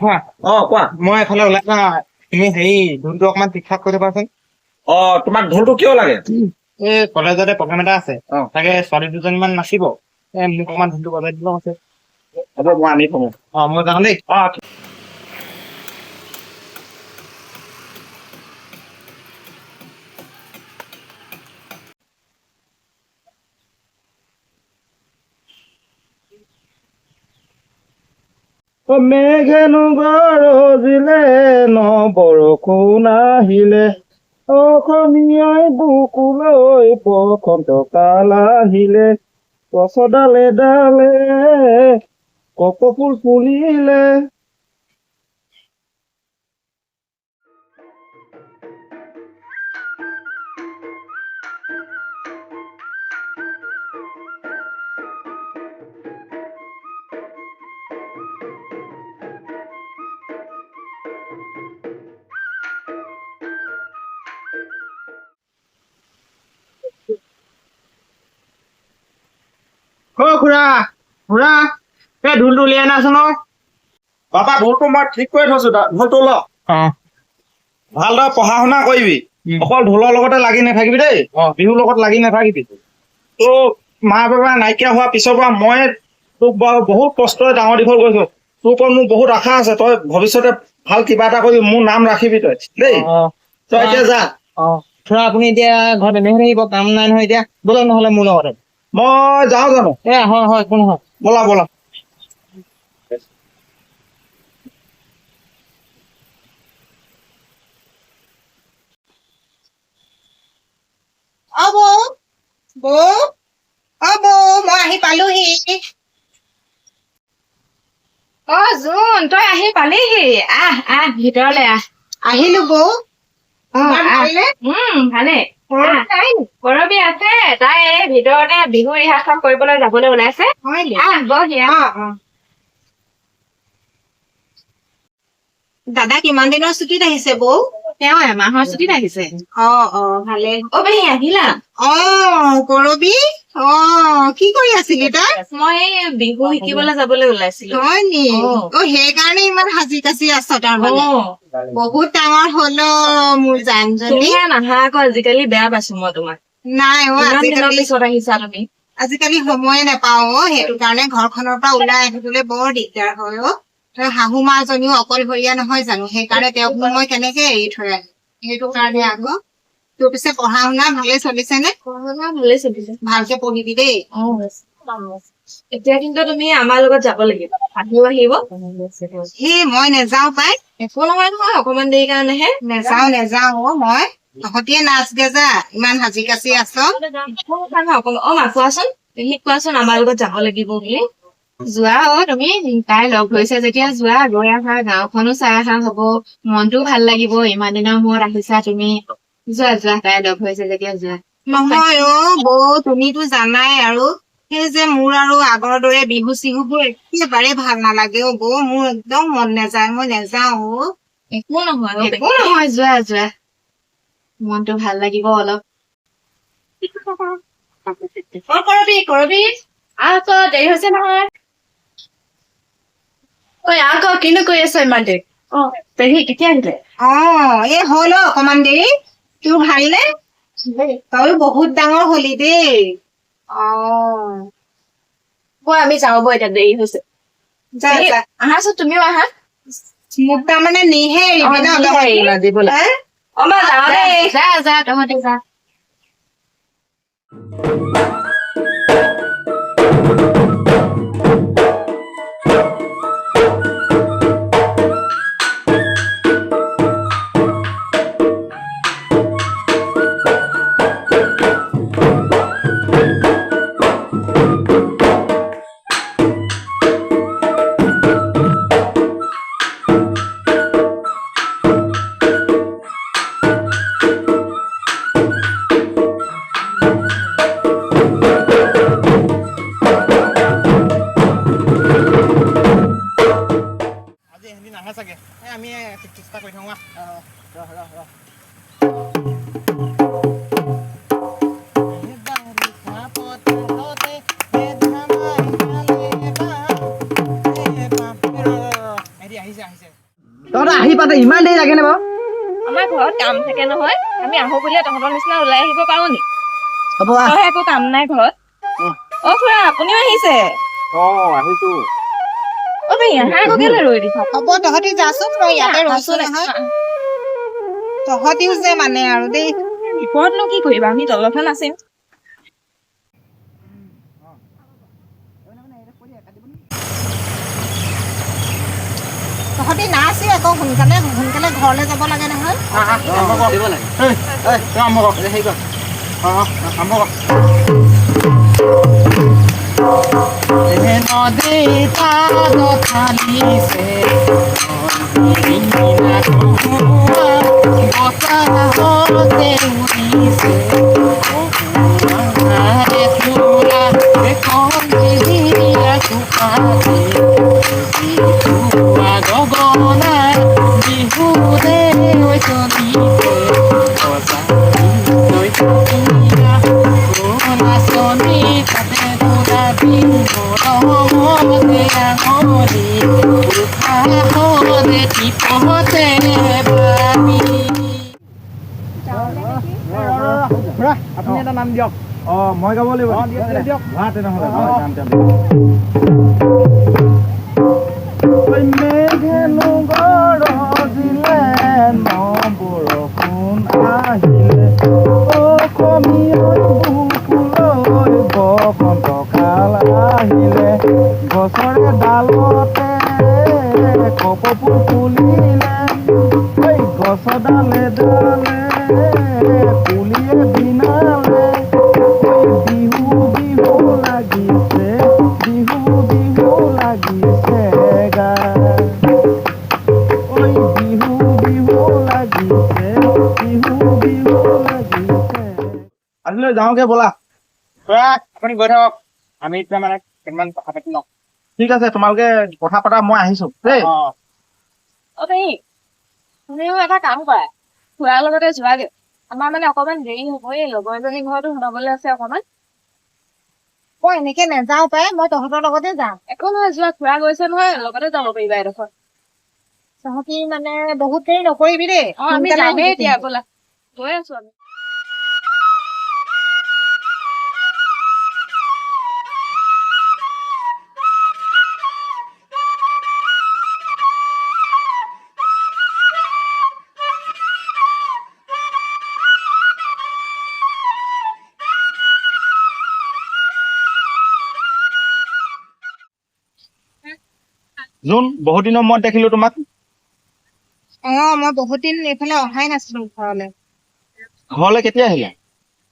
হা কোৱা। মই এফালে ওলাই যাওঁ তুমি হেৰি ঢোলটো অকমান ঠিক ঠাক কৰি থবাচোন। তোমাক ঢোলটো কিয় লাগে? এই কলেজতে প্ৰগ্ৰাম এটা আছে অ তাকে ছোৱালী দুজনীমান নাচিব মোক অকমান ঢোলটো বজাই দিব আছে। হ'ব মই আনি থওঁ। মই যাওঁ দেই। মেঘেনো গৰজিলে ন বৰষুণ আহিলে অসমীয়াই বুকুলৈ বসন্ত কাল আহিলে গছ ডালে ডালে কপৌফুল ফুলিলে। খুৰা খুৰা এই ঢোলটো উলিয়াই আনাচোন। বাবা ঢোলটো মই ঠিক কৰি থৈছো। ঢোলটো ল ভালদৰে পঢ়া শুনা কৰিবি। অকল ঢোলৰ লগতে লাগি নাথাকিবি দেই। বিহুৰ লগত লাগি নাথাকিবি। তো মা বাবা নাইকিয়া হোৱাৰ পিছৰ পৰা মই তোক বহুত কষ্টৰে ডাঙৰ দীঘল কৰিছো। তোৰ ওপৰত মোৰ বহুত আশা আছে। তই ভৱিষ্যতে ভাল কিবা এটা কৰি মোৰ নাম ৰাখিবি তই দেই। তই এতিয়া যা। খুৰা আপুনি এতিয়া ঘৰত এনেহে থাকিব, কাম নাই নহয় এতিয়া। বলক নহলে মোৰ লগতে। মই যাওঁ জানো? হয় কোন হয় ব'লা ব'লা। বৌ বৌ বৌ মই আহি পালোহি। জোন তই আহি পালিহি। আহ ভিতৰলে আহ। আহিলো বৌ। ভালে। কৰবী আছে, তাই এই ভিতৰতে বিহু ৰিহাৰ্চল কৰিবলৈ যাবলৈ ওলাইছে। দাদা কিমান দিনৰ ছুটীত আহিছে বৌ? তেওঁ এমাহৰ ছুটীত আহিছে। ভালে। পেহী আহিলা? কৰবী কি কৰি আছিলি তই? মই বিহু শিকিবলৈ যাবলৈ ওলাইছিলো। হয় নি? সেইকাৰণে ইমান সাজি কাচি আছ তাৰমানে। বহুত ডাঙৰ হল মোৰ জানজনী। নাহা আকৌ আজিকালি বেয়া পাইছো মই তোমাক। নাই আজিকালি পিছত আহিছা তুমি। আজিকালি সময়ে নাপাও সেইটো কাৰণে ঘৰখনৰ পৰা ওলাই আহিবলৈ বৰ দিগদাৰ হয় তই শাহু মাজনীও অকলশৰীয়া নহয় জানো, সেইকাৰণে তেওঁক মই কেনেকে এৰি থৈ আহিম। সেইটো কাৰণে আকৌ। তোৰ পিছে পঢ়া শুনা ভালে চলিছে নে? পঢ়া শুনা ভালে চলিছে। ভালকে পঢ়িবি দেই। এতিয়া কিন্তু তুমি আমাৰ লগত যাব লাগিব। আহিব মই নেযাও পাই। একো নহয় নহয়, অকমান দেৰি কাৰণেহে। নেযাও মই। তহঁতিয়ে নাচগে যা, ইমান সাজি কাচি আছ। কোৱাচোন পেহীক কোৱাচোন আমাৰ লগত যাব লাগিব বুলি। যোৱা তুমি তাই লগ ধৰিছে যেতিয়া যোৱা, গৈ আহা, গাঁওখনো চাই অহা হব, মনটোও ভাল লাগিব। ইমান দিনৰ মূৰত আহিছা তুমি। যোৱা তাই লগ ধৰিছে যেতিয়া যোৱা। নহয় বৌ তুমিতো জানাই আৰু সেই যে মোৰ আৰু আগৰ দৰে বিহু চিহুবোৰ একেবাৰে ভাল নালাগে বৌ। মোৰ একদম মন নাযায়, মই নেযাও। একো নহয় যোৱা মনটো ভাল লাগিব অলপ। কৰবী আকৌ দেৰি হৈছে নহয়। আকৌ কিনো কৰি আছ ইমান দেৰি? পেহী কেতিয়া আহিলে? এই হল অকমান দেৰি। তোৰ ভালনে? তইও বহুত ডাঙৰ হলি দেই। আমি যাও বৈ, এতিয়া দেৰি হৈছে। আহাচোন তুমিও আহা। মোক তাৰমানে নিহে এৰিবি ন দিবলৈ। যা তহঁতি যা। নাহে চাগে। আমি চেষ্টা কৰি থাকো। আহিছে তহঁতৰ আহি পাতে ইমান দেৰি লাগে নে বাৰু? আমাৰ ঘৰত কাম থাকে নহয়, আমি আহো বুলিয়ে তহঁতৰ নিচিনা ওলাই আহিব পাৰো নি? হ'ব তই একো কাম নাই ঘৰত। অ খুৰা আপুনিও আহিছে? আহিছো। অ ভাই আহা আকৌ কেলে ৰৈ দিছ? হ'ব তহঁতি যাচোন, মই ইয়াতে ৰৈছো নহয়। তহঁতিও যে মানে আৰু দেই। বিপদনো কি কৰিবা, আমি তলতহে নাচিম। তহঁতি নাচি আকৌ সোনকালে সোনকালে ঘৰলৈ যাব লাগে নহয়। আপুনি এটা নাম দিয়ক। মই গাব লাগিব। দিয়ক তেনেহ'লে মেঘেনো গৰজিলে বৰষুণ আহিলে অসমীয়াৰ বুকুলৈ বসন্ত কাল আহিলে গছৰে ডালতে কপৌফুল ফুলিলে গছ ডালে ডালে কুলিয়ে বিনালে বিহু বিহু লাগিছে বিহু বিহু লাগিছে গা ঐ বিহু বিহু লাগিছে বিহু বিহু লাগিছে। আজিলৈ যাওঁগে ব'লা। আপুনি গৈ থাকক, আমি এতিয়া মানে কেইটামান কথা পাতি লওঁ। ঠিক আছে, তোমালোকে কথা পাতা, মই আহিছো দেই। অ ভাই তুমিও এটা কাম কৰা, খুৰাৰ লগতে যোৱাগে। আমাৰ মানে অকমান দেৰি হ'ব, এই লগৰ এজনী ঘৰতো সোমাবলৈ আছে অকমান। মই এনেকে নাযাও পাই, মই তহঁতৰ লগতে যাম। একো নহয় যোৱা, খুৰা গৈছে নহয়, লগতে যাব পাৰিবা এডোখৰ। তহঁতি মানে বহুত দেৰি নকৰিবি দেই। অ আমি সোনকালে যামেই আহিবি এতিয়া, কিন্তু। ব'লা গৈ আছো আমি। জোন, বহুত দিনৰ মূৰত দেখিলো তোমাক। মই বহুত দিন এইফালে অহাই নাছিলো ঘৰলে। ঘৰলৈ কেতিয়া আহিলা?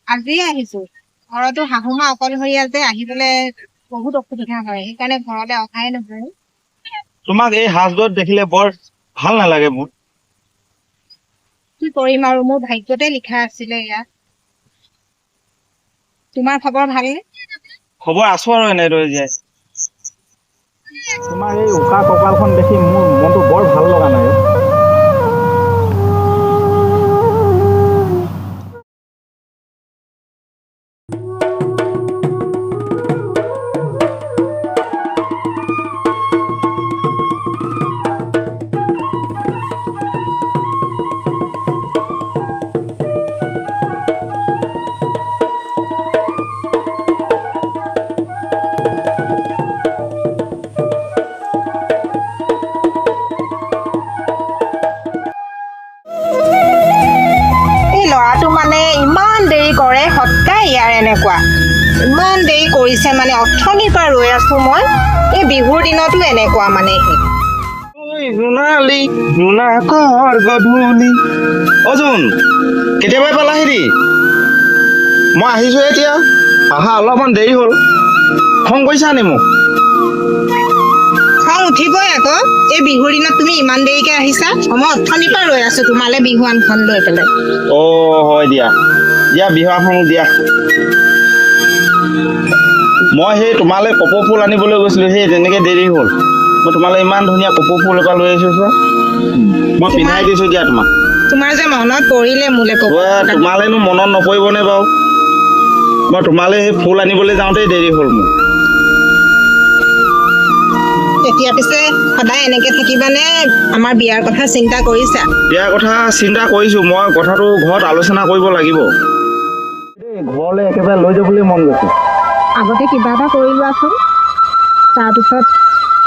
আজিয়ে আহিছো। ঘৰতো শাহু মা অকলশৰীয়া যে, আহিবলৈ বহুত অসুবিধা হয়, সেইকাৰণে ঘৰলে অহাই নহয়। তোমাক এই সাজযোৰত দেখিলে বৰ ভাল নালাগে মোৰ। কি কৰিম আৰু, মোৰ ভাগ্যতে লিখা আছিলে ইয়াত। তোমাৰ খবৰ ভালনে? খবৰ আছো আৰু এনেদৰে জীয়াই। তোমাৰ এই উশাহ কঁকালখন দেখি মোৰ মনটো বৰ ভাল লগা নাই। ল'ৰাটো মানে ইমান দেৰি কৰে, সদায় ইয়াৰ এনেকুৱা। ইমান দেৰি কৰিছে মানে, অথনিৰ পৰা ৰৈ আছো মই। এই বিহুৰ দিনতো এনেকুৱা মানে সি। জোনালী জোনাকৰ গধূলি। অজুন, কেতিয়াবাই পালাহি নি? মই আহিছো এতিয়া, অহা অলপমান দেৰি হ'ল। খং কৰিছা নি মোক? খং উঠিবই আকৌ, এই বিহুৰ দিনত তুমি ইমান দেৰিকে আহিছা। মই অথনিৰ পৰা ৰৈ আছো তোমালে বিহুৱানখন লৈ পেলাই। হয় দিয়া, দিয়া বিহুৱানখন দিয়া। মই সেই তোমালৈ কপৌ ফুল আনিবলৈ গৈছিলো, সেই তেনেকে দেৰি হ'ল। মই তোমালৈ ইমান ধুনীয়া কপৌ ফুল এপাহ লৈ আহিছো চোৱা। মই পিন্ধাই দিছো দিয়া তোমাক। তোমাৰ যে মনত পৰিলে মোলে তোমালেনো মনত নপৰিবনে বাৰু? মই তোমালৈ সেই ফুল আনিবলৈ যাওঁতেই দেৰি হ'ল মোৰ। এতিয়া পিছে সদায় এনেকে থাকিবানে আমাৰ বিয়াৰ কথা চিন্তা কৰিছা? বিয়াৰ কথা চিন্তা কৰিছো, মই কথাটো ঘৰত আলোচনা কৰিব লাগিব। ঘৰলৈ একেবাৰে লৈ যাবলৈ মন গৈছে। আগতে কিবা এটা কৰি লোৱাচোন, তাৰপিছত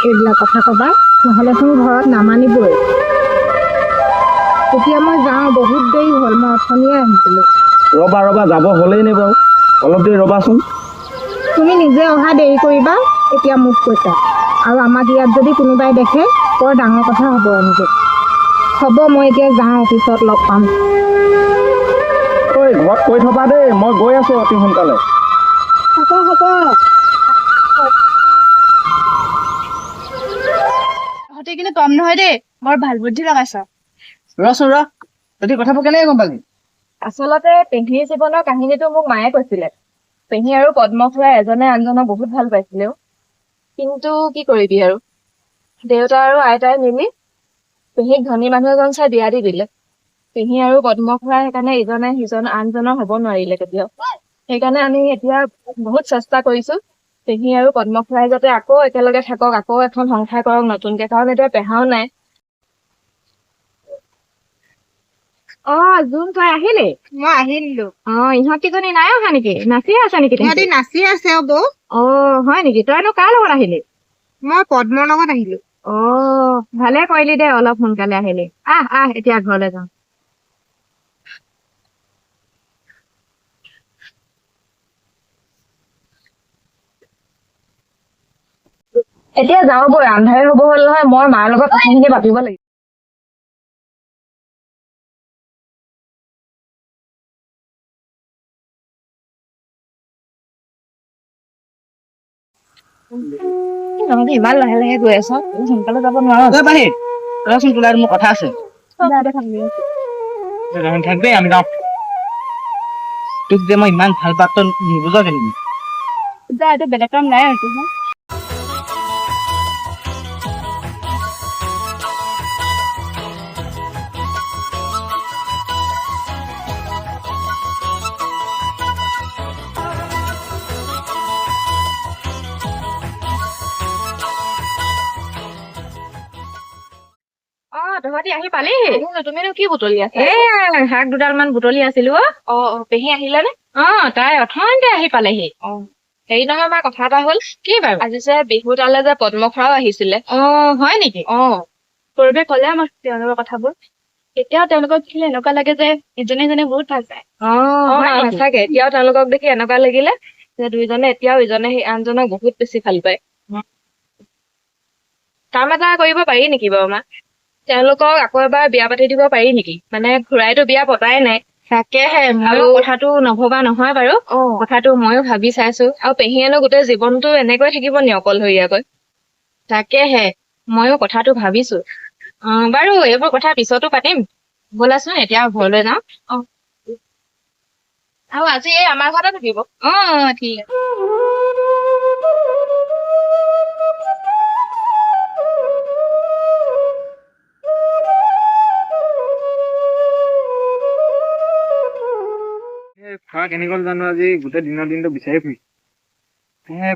এইবিলাক কথা ক'বা, নহ'লেচোন ঘৰত নামানিবই। এতিয়া মই যাওঁ, বহুত দেৰি হ'ল, মই অথনিয়ে আহিছিলোঁ। ৰবা যাব হ'লেই নে বাৰু? অলপ দেৰি ৰবাচোন। তুমি নিজে অহা দেৰি কৰিবা, এতিয়া মোক কৈছা। আৰু আমাক ইয়াত যদি কোনোবাই দেখে বৰ ডাঙৰ কথা হ'ব এনেকৈ। হ'ব, মই এতিয়া যাওঁ, পিছত লগ পাম। ঐ ঘৰত কৈ থবা দেই, মই গৈ আছো অতি সোনকালে। হ'ব। তহঁতি কিন্তু কম নহয় দেই, বৰ ভাল বুদ্ধি লগাইছ। ৰচোন ৰ, তহঁতি কথাবোৰ কেনেকে গম পালি? আচলতে পেহীৰ জীৱনৰ কাহিনীটো মোক মায়ে কৈছিলে। পেহী আৰু পদ্ম খুৰা এজনে আনজনক বহুত ভাল পাইছিলেও। কিন্তু কি কৰিবি আৰু, দেউতা আৰু আইতাই মিলি পেহীক ধনী মানুহ এজন চাই বিয়া দি দিলে। পেহী আৰু পদ্ম খুৰাই সেইকাৰণে ইজনে সিজন আনজনৰ হ'ব নোৱাৰিলে কেতিয়াও। সেইকাৰণে আমি এতিয়া বহুত চেষ্টা কৰিছো পেহী আৰু পদ্ম খুৰাই যাতে আকৌ একেলগে থাকক, আকৌ এখন সংসাৰ কৰক নতুনকে, কাৰণ এতিয়া পেহাও নাই। জোন তই আহিলি? মই আহিলো। ইহঁত কেইজনী নাই অহা নেকি? নাচিয়ে আছা নেকি? সিহঁতি নাচি আছে বৌ। হয় নেকি? তইনো কাৰ লগত আহিলি? মই পদ্মৰ লগত আহিলো। ভালে কৰিলি দে, অলপ সোনকালে আহিলি। আহ এতিয়া ঘৰলৈ যাওঁ। এতিয়া যাওঁ বৈ, আন্ধাৰে হব হ'ল নহয়, মই মাৰ লগত কথাখিনি পাতিব লাগিব। নহলে ইমান লাহে লাহে গৈ আছ, সোনকালে যাব নোৱাৰ। বাহিৰ ৰচোন, তোৰ মোৰ কথা আছে। থাকবে, আমি যাওঁ। তোক যে মই ইমান ভাল পাত, তই নিবুজ কেনেকি? এইটো বেলেগ কাম নাই আৰু তোৰ। তহঁতি আহি পালিহি? তুমিনো কি বুটলি আছা? শাক দুডাল মান বুটলি আছিলো। পেহী আহিলে নে? তাই অথনিতে আহি পালেহি। হেৰি নহয়, আমাৰ কথা এটা হ'ল। কি বাৰু? আজি যে বিহু তালে যে পদ্ম খুৰাও আহিছিলে। হয় নেকি? সৰুবে ক'লে আমাক তেওঁলোকৰ কথাবোৰ। এতিয়াও তেওঁলোকক দেখিলে এনেকুৱা লাগে যে ইজনে সিজনে বহুত ভাল পায়। সঁচাকে এতিয়াও তেওঁলোকক দেখি এনেকুৱা লাগিলে যে দুইজনে এতিয়াও ইজনে আনজনক বহুত বেছি ভাল পায়। কাম এটা কৰিব পাৰি নেকি বাৰু মা? তেওঁলোকক আকৌ এবাৰ বিয়া পাতি দিব পাৰি নেকি? মানে খুৰাইতো বিয়া পতাই নাই। তাকেহে, আৰু কথাটো নভবা নহয় বাৰু। কথাটো ময়ো ভাবি চাইছো। আৰু পেহীয়েনো গোটেই জীৱনটো এনেকৈ থাকিব নি অকলশৰীয়াকৈ? তাকেহে, ময়ো কথাটো ভাবিছো। বাৰু এইবোৰ কথা পিছতো পাতিম, ব'লাচোন এতিয়া ঘৰলৈ যাওঁ। আৰু আজি এই আমাৰ ঘৰতে থাকিব। ঠিক আছে। খোৱা কেনেকৈ জানো, আজি গোটেই দিনটো বিচাৰি ফুৰিছে।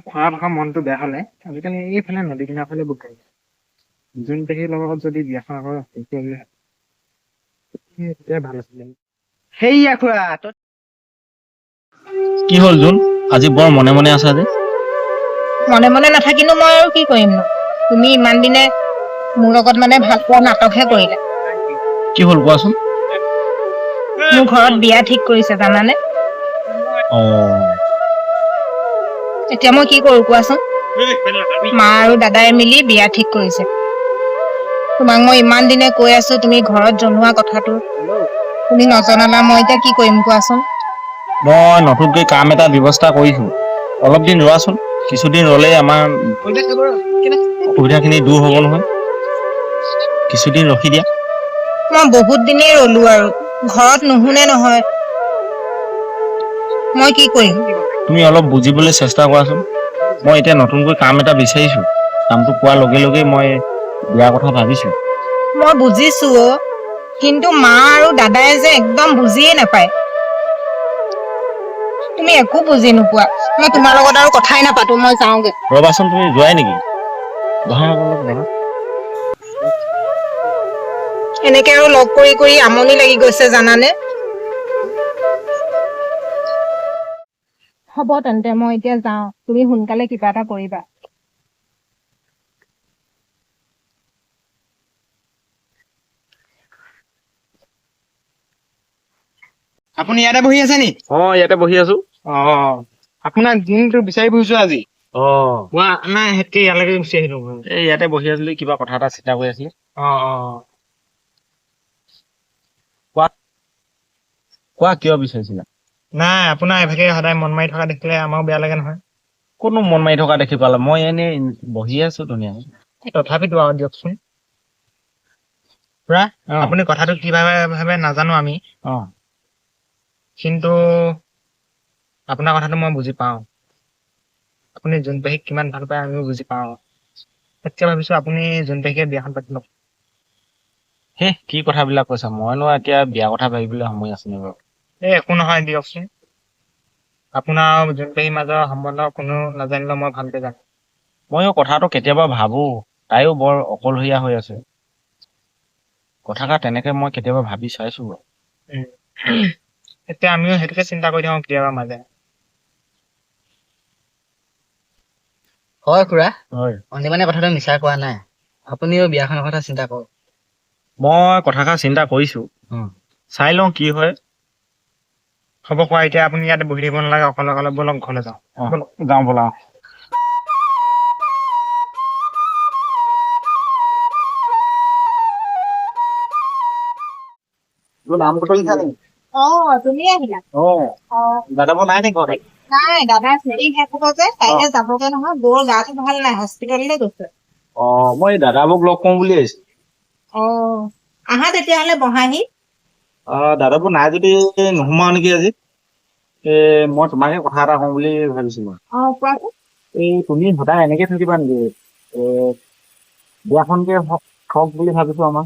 খোৱা ভাষা মনটো বেয়া হলে আজিকালি এইফালে নদী কিনাৰ ফালে বুক আহিছে। যোন পেহীৰ লগত যদি বিয়াখন আকৌ তেতিয়া ভাল আছিলে। সেইয়া খুৰা, কি হ'ল জোন, আজি বৰ মনে মনে আছা যে? মনে মনে নাথাকিনো মই আৰু কি কৰিম নো? তুমি ইমান দিনে মোৰ লগত মানে ভাল পোৱা নাটকহে কৰিলা। কি হ'ল কোৱাচোন? মোৰ ঘৰত বিয়া ঠিক কৰিছে জানানে? এতিয়া মই কি কৰো কোৱাচোন? মা আৰু দাদাই মিলি বিয়া ঠিক কৰিছে। তোমাক মই ইমান দিনে কৈ আছো তুমি ঘৰত জনোৱা কথাটো, তুমি নজনালা। মই এতিয়া কি কৰিম কোৱাচোন? মই নতুনকৈ কাম এটা ব্যৱস্থা কৰিছো, অলপ দিন ৰোৱাচোন। কিছুদিন ৰলেই আমাৰ অসুবিধাখিনি দূৰ হ'ব নহয়। কিছুদিন ৰখি দিয়া। মই বহুত দিনেই ৰলো আৰু ঘৰত নুশুনে নহয়। মই কি কৰিম? তুমি অলপ বুজিবলৈ চেষ্টা কৰাচোন। মই এতিয়া নতুনকৈ কাম এটা বিচাৰিছো, কামটো পোৱাৰ লগে লগে মই বিয়াৰ কথা ভাবিছো। মই বুজিছো কিন্তু মা আৰু দাদাই যে একদম বুজিয়ে নাপায়। তুমি একো বুজি নোপোৱা। মই তোমাৰ লগত আৰু কথাই নাপাতো, মই যাওঁগে। ৰবাচোন, তুমি যোৱাই নেকি? বহা অলপ বহা। এনেকে আৰু লগ কৰি কৰি আমনি লাগি গৈছে জানানে। হ'ব তেন্তে মই এতিয়া যাওঁ, তুমি সোনকালে কিবা এটা কৰিবা। আপুনি ইয়াতে বহি আছে নি? ইয়াতে বহি আছো। আপোনাক দিনটো বিচাৰি ফুৰিছো আজি। অ', নাই সেতকে ইয়ালৈকে গুচি আহিলো। এই ইয়াতে বহি আছিলো, কিবা কথা এটা চিন্তা কৰি আছিলো। কোৱা কিয় বিচাৰিছিলা? নাই আপোনাৰ এভাগে সদায় মন মাৰি থকা দেখিলে আমাৰো বেয়া লাগে নহয়। কোনো মন মাৰি থকা দেখি পালা? মই এনেই বহি আছো ধুনীয়াকে। তথাপিতো আৰু দিয়কচোন খুৰা, আপুনি কথাটো কি ভাবে নাজানো আমি, কিন্তু আপোনাৰ কথাটো মই বুজি পাওঁ। আপুনি জোনপেহীক কিমান ভাল পায় আমিও বুজি পাওঁ। তাতকে ভাবিছো আপুনি জোনপেহীকে বিয়াখন পাতি লওক। কি কথাবিলাক কৈছা? মইনো এতিয়া বিয়া কথা ভাবিবলৈ সময় আছে নে বাৰু? একো নহয় দিয়কচোন। আপোনাৰ আৰু জোনপেহীৰ মাজৰ সম্বন্ধ কোনো নাজানিলেও মই ভালকে জানো। ময়ো কথাটো কেতিয়াবা ভাবো, তাইও বৰ অকলশৰীয়া হৈ আছে। কথাষাৰ তেনেকে মই কেতিয়াবা ভাবি চাইছো বাৰু। এতিয়া আমিও সেইটোকে চিন্তা কৰি থাকোঁ কেতিয়াবা মাজে। হয় খুৰা, হয়, অনিমানে কথাটো মিছা কোৱা নাই। আপুনিও বিয়াখনৰ কথা চিন্তা কৰক। মই কথাষাৰ চিন্তা কৰিছো, চাই লওঁ কি হয়। হ'ব কোৱা, এতিয়া আপুনি ইয়াতে বহি থাকিব নালাগে, অকলে অকলে বলক ঘৰলৈ যাওঁ। যাওঁ বলা। তুমি আহিলা? দাদাবোৰ নাই নে ঘৰতে? নাই, দাদা ফেৰি শেষ হ'ব যে কাইলৈ যাবগে নহয়। বৌৰ গাটো ভাল নাই, হস্পিটেললৈ গৈছে। মই দাদাবোক লগ কৰো বুলি আহিছো। আহা তেতিয়াহ'লে বহাহি। দাদাবোৰ নাই যদি নোসোমাও নেকি আজি। মই তোমাকে কথা এটা কওঁ বুলি ভাবিছিলো। কোৱাচোন। তুমি সদায় এনেকে থাকিবা নেকি? বিয়াখনকে হওক বুলি ভাবিছো আমাৰ।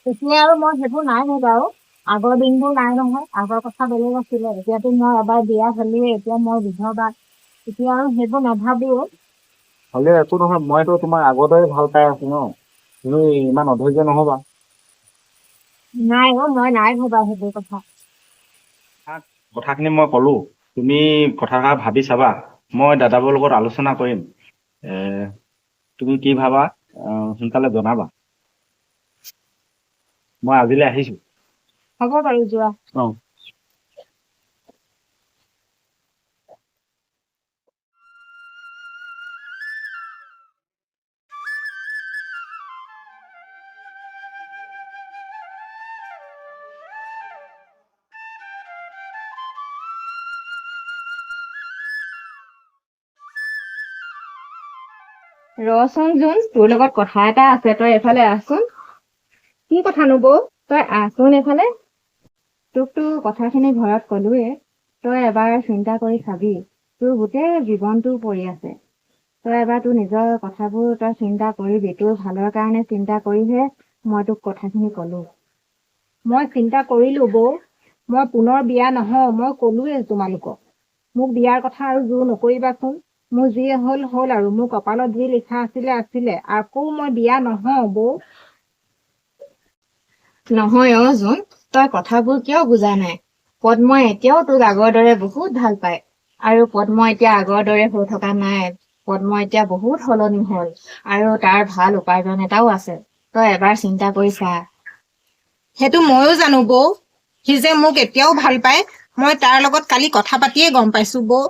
এতিয়া আৰু মই সেইবোৰ নাই ভবা আৰু। আগৰ দিনবোৰ নাই নহয়, আগৰ কথা বেলেগ আছিলে। এতিয়াতো মই এবাৰ বিয়া হলোৱে, এতিয়া মই বিধৱা। এতিয়া আৰু সেইবোৰ নাভাবো। হ'লে একো নহয়, মইতো তোমাক আগৰ দৰে ভাল পাই আছো ন। তুমি ইমান অধৈৰ্য নহবা। নাই মই নাই ভবা সেইবোৰ কথা। কথাখিনি মই কলো, তুমি কথাষাৰ ভাবি চাবা। মই দাদাবোৰৰ লগত আলোচনা কৰিম। তুমি কি ভাবা সোনকালে জনাবা। মই আজিলৈ আহিছো। হ'ব বাৰু, যোৱা। ৰচোন জোন, তোৰ লগত কথা এটা আছে, তই এফালে আহচোন। কি কথানো বৌ? তই আহচোন এফালে। তোকতো কথাখিনি ঘৰত কলোৱে, তই এবাৰ চিন্তা কৰি চাবি। তোৰ গোটেই জীৱনটো পৰি আছে। তই এবাৰ তোৰ নিজৰ কথাবোৰ তই চিন্তা কৰিবি। তোৰ ভালৰ কাৰণে চিন্তা কৰিহে মই তোক কথাখিনি কলো। মই চিন্তা কৰিলো বৌ, মই পুনৰ বিয়া নহওঁ। মই কলোৱে তোমালোকক, মোক বিয়াৰ কথা আৰু জোৰ নকৰিবাচোন। মোৰ যি হ'ল হ'ল আৰু। মোৰ কপালত যি লিখা আছিলে আছিলে। আকৌ মই বিয়া নহওঁ বৌ। নহয় জোন, তই কথাবোৰ কিয় বুজা নাই? পদ্মই এতিয়াও তোক আগৰ দৰে বহুত ভাল পায়। আৰু পদ্ম এতিয়া আগৰ দৰে হৈ থকা নাই। পদ্ম এতিয়া বহুত সলনি হ'ল, আৰু তাৰ ভাল উপাৰ্জন এটাও আছে। তই এবাৰ চিন্তা কৰি চা। সেইটো ময়ো জানো বৌ। সি যে মোক এতিয়াও ভাল পায়, মই তাৰ লগত কালি কথা পাতিয়ে গম পাইছো বৌ।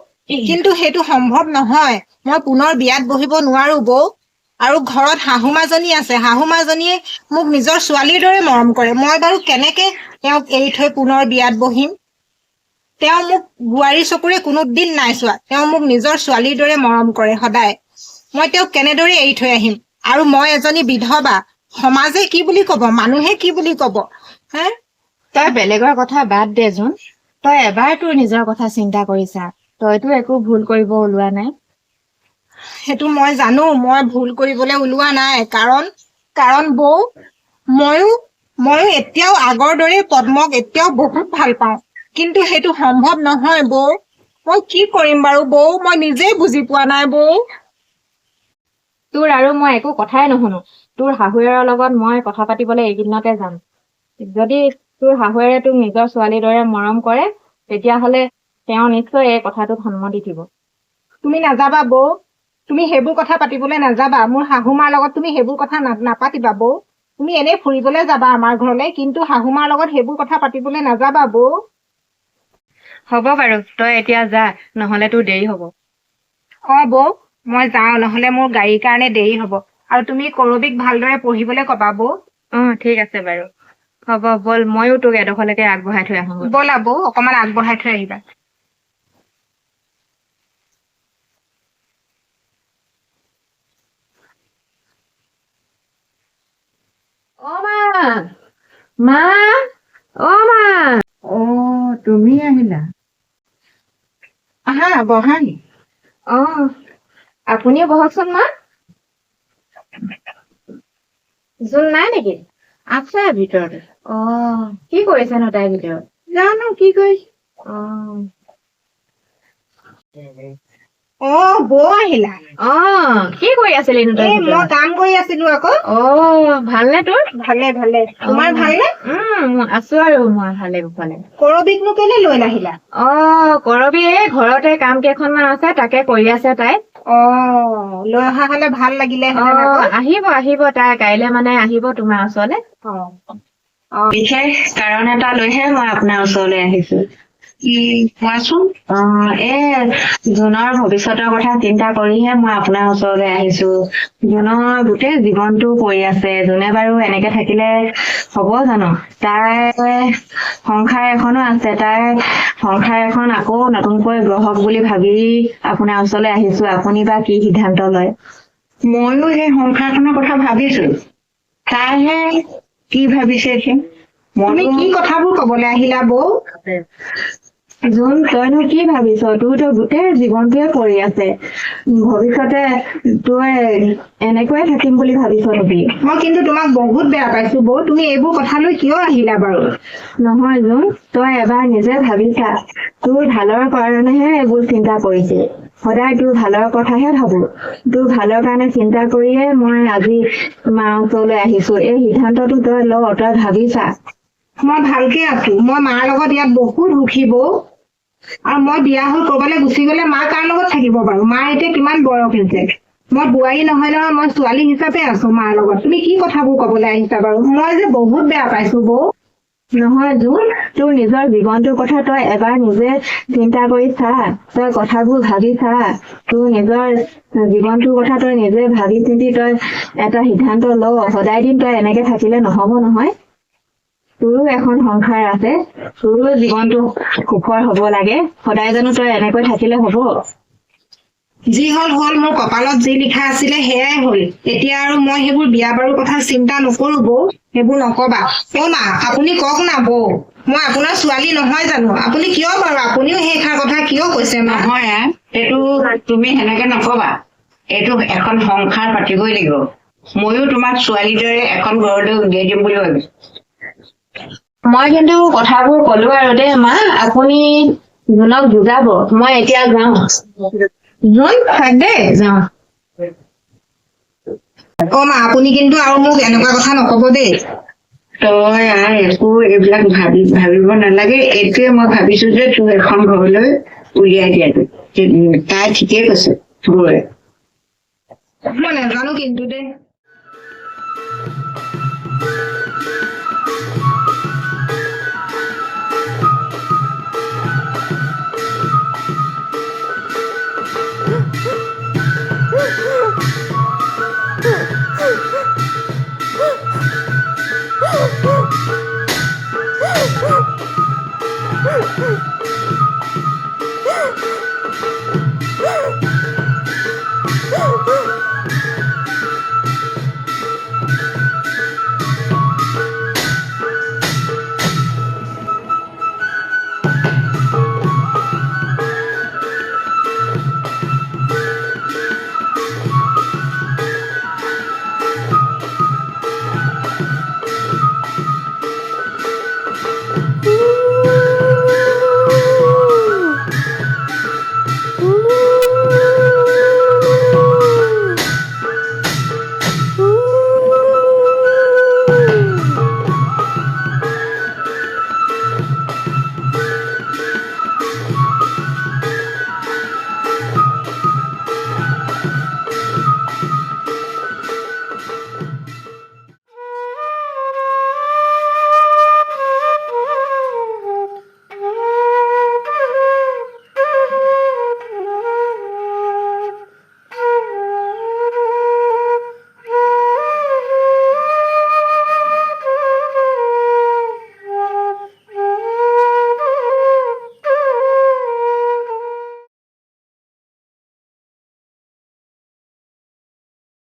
কিন্তু সেইটো সম্ভৱ নহয়। মই পুনৰ বিয়াত বহিব নোৱাৰো বৌ। আৰু ঘৰত শাহুমাজনী আছে, শাহুমাজনীয়ে মোক নিজৰ ছোৱালীৰ দৰে মৰম কৰে। মই বাৰু কেনেকে তেওঁক এৰি থৈ পুনৰ বিয়াত বহিম? তেওঁ মোক বোৱাৰী চকুৰে কোনোদিন নাই চোৱা। তেওঁ মোক নিজৰ ছোৱালীৰ দৰে মৰম কৰে সদায়। মই তেওঁক কেনেদৰে এৰি থৈ আহিম? আৰু মই এজনী বিধৱা। সমাজে কি বুলি কব, মানুহে কি বুলি কব? তই বেলেগৰ কথা বাদ দে জোন। তই এবাৰ তোৰ নিজৰ কথা চিন্তা কৰিছা। তইতো একো ভুল কৰিব ওলোৱা নাই। সেইটো মই জানো, মই ভুল কৰিবলৈ ওলোৱা নাই। কাৰণ বৌ, ময়ো এতিয়াও আগৰ দৰে পদ্মক এতিয়াও বহুত ভাল পাওঁ। কিন্তু সেইটো সম্ভৱ নহয় বৌ। মই কি কৰিম বাৰু বৌ? মই নিজেই বুজি পোৱা নাই বৌ। তোৰ আৰু মই একো কথাই নুশুনো। তোৰ শাহুৱেৰৰ লগত মই কথা পাতিবলৈ এইকেইদিনতে যাম। যদি তোৰ শাহুৱেৰে তোক নিজৰ ছোৱালীৰ দৰে মৰম কৰে, তেতিয়াহ'লে তেওঁ নিশ্চয় এই কথাটোত সন্মতি দিব। তুমি নাযাবা বৌ, তুমি সেইবোৰ কথা পাতিবলৈ নাযাবা। মোৰ শাহু মাৰ লগত তুমি সেইবোৰ কথা নাপাতিবা বৌ। তুমি এনেই ফুৰিবলৈ যাবা আমাৰ ঘৰলৈ, কিন্তু শাহু মাৰ লগত সেইবোৰ কথা পাতিবলৈ নাযাবা বৌ। হ'ব বাৰু, তই এতিয়া যা, নহ'লে তোৰ দেৰি হ'ব। বৌ, মই যাওঁ, নহ'লে মোৰ গাড়ীৰ কাৰণে দেৰি হ'ব। আৰু তুমি কৰবীক ভালদৰে পঢ়িবলৈ কবা বৌ। ঠিক আছে বাৰু। হ'ব, ব'ল, ময়ো তোক এডোখৰলৈকে আগবঢ়াই থৈ আহোঁ। ব'লা বৌ, অকমান আগবঢ়াই থৈ আহিবা। মা, তুমি আহিলা? আহা, বহাহি। আপুনিও বহকচোন মা। জোন নাই নেকি? আছে ভিতৰতে। কি কৰিছেনো তাইৰ ভিতৰত? জানো কি কৰিছে। বৌ আহিলা? কি কৰি আছিলিনো তই? মই কাম কৰি আছিলো আকৌ। ভালনে তোৰ? ভালে ভালে। তোমাৰ ভালনে? আছো আৰু মই ভালে কুশলে। কৰবীকনো কেলে লৈ নাহিলা? কৰবী এই ঘৰতে কাম কেইখনমান আছে, তাকে কৰি আছে তাই। লৈ অহা হলে ভাল লাগিলে। আহিব তাই কাইলে মানে আহিব তোমাৰ ওচৰলে। বিশেষ কাৰণ এটা লৈহে মই আপোনাৰ ওচৰলৈ আহিছো। কোৱাচোন। জোনৰ ভৱিষ্যতৰ কথা চিন্তা কৰিহে মই আপোনাৰ ওচৰলৈ আহিছো। জোনৰ গোটেই জীৱনটো পৰি আছে। জোনে বাৰু এনেকে থাকিলে হব জানো? তাই সংসাৰ এখনো আছে। তাই সংসাৰ এখন আকৌ নতুনকৈ গ্ৰহক বুলি ভাবি আপোনাৰ ওচৰলৈ আহিছো। আপুনি বা কি সিদ্ধান্ত লয়? ময়ো সেই সংসাৰখনৰ কথা ভাবিছো। তাইহে কি ভাবিছে এতিয়া? তুমি কি কথাবোৰ কবলৈ আহিলা বৌ? জোন, তইনো কি ভাবিছ? তোৰতো গোটেই জীৱনটোৱে পৰি আছে। ভৱিষ্যতে তই এনেকৈয়ে থাকিম বুলি ভাবিছ নেকি? মই কিন্তু তোমাক বহুত বেয়া পাইছো বৌ। তুমি এইবোৰ কথালৈ কিয় আহিলা বাৰু? নহয় জোন, তই এবাৰ নিজে ভাবিছা। তোৰ ভালৰ কাৰণেহে এইবোৰ চিন্তা কৰিছে। সদায় তোৰ ভালৰ কথাহে ভাবো। তোৰ ভালৰ কাৰণে চিন্তা কৰিয়ে মই আজি মাৰ ওচৰলৈ আহিছো। এই সিদ্ধান্তটো তই ভাবিছা। মই ভালকে আছো। মই মাৰ লগত ইয়াত বহুত সুখী বৌ। আৰু মই বিয়া হৈ কৰবালৈ গুচি গলে মা কাৰ লগত থাকিব বাৰু? মাৰ এতিয়া কিমান বয়স হৈছে। মই বোৱাৰী নহয়, মই ছোৱালী হিচাপে আছো মাৰ লগত। তুমি কি কথাবোৰ কবলৈ আহিছা বাৰু? মই যে বহুত বেয়া পাইছো বৌ। নহয় জোন, তোৰ নিজৰ জীৱনটোৰ কথা তই এবাৰ নিজে চিন্তা কৰি চা। তই কথাবোৰ ভাবি চা। তোৰ নিজৰ জীৱনটোৰ কথা তই নিজে ভাবি চিন্তি তই এটা সিদ্ধান্ত ল। সদায় দিন তই এনেকে থাকিলে নহব নহয়। তোৰো এখন সংসাৰ আছে। তোৰো জীৱনটো সুখৰ হব লাগে। সদায় জানো তই এনেকৈ থাকিলে হব? যি হল হল, মোৰ কপালত যি লিখা আছিলে সেয়াই হল। এতিয়া আৰু মই সেইবোৰ বিয়া বাৰুৰ কথা চিন্তা নকৰো বৌ। সেইবোৰ নকবা। মা, আপুনি কওক না বৌ। মই আপোনাৰ ছোৱালী নহয় জানো? আপুনি কিয় বাৰু আপুনিও সেইষাৰ কথা কিয় কৈছে? নহয়, এইটো তুমি সেনেকে নকবা। এইটো এখন সংসাৰ পাতিবই লাগিব। ময়ো তোমাক ছোৱালীৰ দৰে এখন ঘৰলৈ উলিয়াই দিম বুলি ভাবিছো। মই কিন্তু কথাবোৰ কলো আৰু দেই মা, আপুনি জোনক বুজাব। মই এতিয়া যাওঁ। জোন, থাক দেই, যাওঁ। মা, আপুনি কিন্তু আৰু মোক এনেকুৱা কথা নকব দেই। তই একো এইবিলাক ভাবিব নালাগে। এইটোৱে মই ভাবিছো যে তোৰ এখন ঘৰলৈ উলিয়াই দিয়াটো। তাই ঠিকেই কৈছে। মই নাজানো কিন্তু দেই।